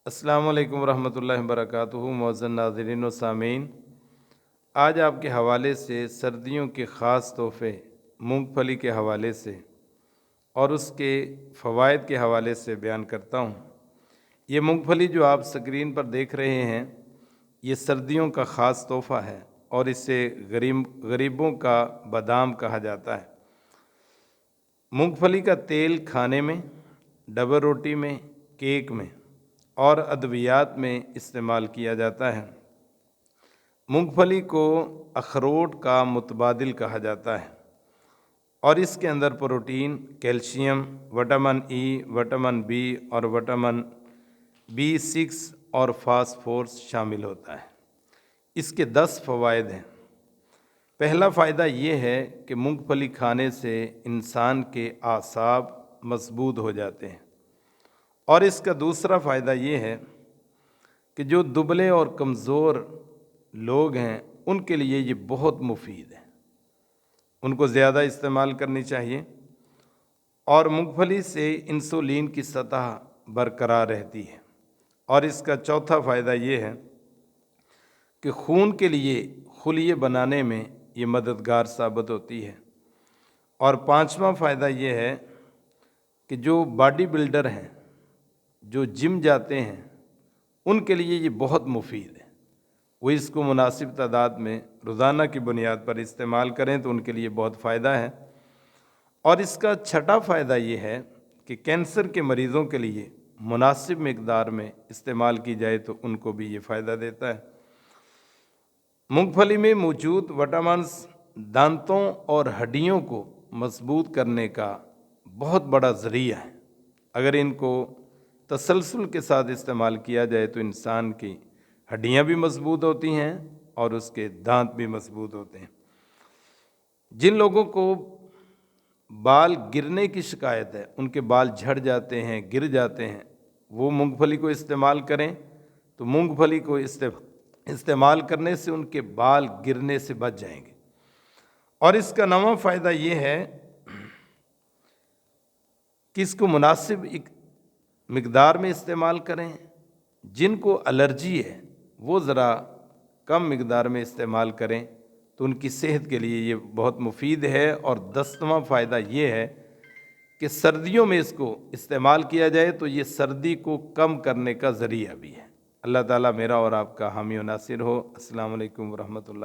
السلام علیکم ورحمۃ اللہ وبرکاتہ۔ معزز ناظرین و سامعین، آج آپ کے حوالے سے سردیوں کے خاص تحفے مونگ پھلی کے حوالے سے اور اس کے فوائد کے حوالے سے بیان کرتا ہوں۔ یہ مونگ پھلی جو آپ اسکرین پر دیکھ رہے ہیں، یہ سردیوں کا خاص تحفہ ہے اور اسے غریبوں کا بادام کہا جاتا ہے۔ مونگ پھلی کا تیل کھانے میں، ڈبل روٹی میں، کیک میں اور ادویات میں استعمال کیا جاتا ہے۔ مونگ پھلی کو اخروٹ کا متبادل کہا جاتا ہے اور اس کے اندر protein, calcium, vitamin E, vitamin B اور وٹامن B6 اور فاسفورس شامل ہوتا ہے۔ اس کے 10 فوائد ہیں۔ پہلا فائدہ یہ ہے کہ مونگ پھلی کھانے سے انسان کے اعصاب مضبوط ہو جاتے ہیں، اور اس کا دوسرا فائدہ یہ ہے کہ جو دبلے اور کمزور لوگ ہیں ان کے لیے یہ بہت مفید ہے، ان کو زیادہ استعمال کرنی چاہیے۔ اور مونگ پھلی سے انسولین کی سطح برقرار رہتی ہے۔ اور اس کا چوتھا فائدہ یہ ہے کہ خون کے لیے خلیے بنانے میں یہ مددگار ثابت ہوتی ہے۔ اور پانچواں فائدہ یہ ہے کہ جو باڈی بلڈر ہیں، جو جم جاتے ہیں، ان کے لیے یہ بہت مفید ہے۔ وہ اس کو مناسب تعداد میں روزانہ کی بنیاد پر استعمال کریں تو ان کے لیے بہت فائدہ ہے۔ اور اس کا چھٹا فائدہ یہ ہے کہ کینسر کے مریضوں کے لیے مناسب مقدار میں استعمال کی جائے تو ان کو بھی یہ فائدہ دیتا ہے۔ مونگ پھلی میں موجود وٹامنز دانتوں اور ہڈیوں کو مضبوط کرنے کا بہت بڑا ذریعہ ہے۔ اگر ان کو تسلسل کے ساتھ استعمال کیا جائے تو انسان کی ہڈیاں بھی مضبوط ہوتی ہیں اور اس کے دانت بھی مضبوط ہوتے ہیں۔ جن لوگوں کو بال گرنے کی شکایت ہے، ان کے بال جھڑ جاتے ہیں، گر جاتے ہیں، وہ مونگ پھلی کو استعمال کریں تو مونگ پھلی کو استعمال کرنے سے ان کے بال گرنے سے بچ جائیں گے۔ اور اس کا نواں فائدہ یہ ہے کہ اس کو مناسب مقدار میں استعمال کریں۔ جن کو الرجی ہے وہ ذرا کم مقدار میں استعمال کریں تو ان کی صحت کے لیے یہ بہت مفید ہے۔ اور 10واں فائدہ یہ ہے کہ سردیوں میں اس کو استعمال کیا جائے تو یہ سردی کو کم کرنے کا ذریعہ بھی ہے۔ اللہ تعالیٰ میرا اور آپ کا حامی و ناصر ہو۔ السلام علیکم ورحمۃ اللہ۔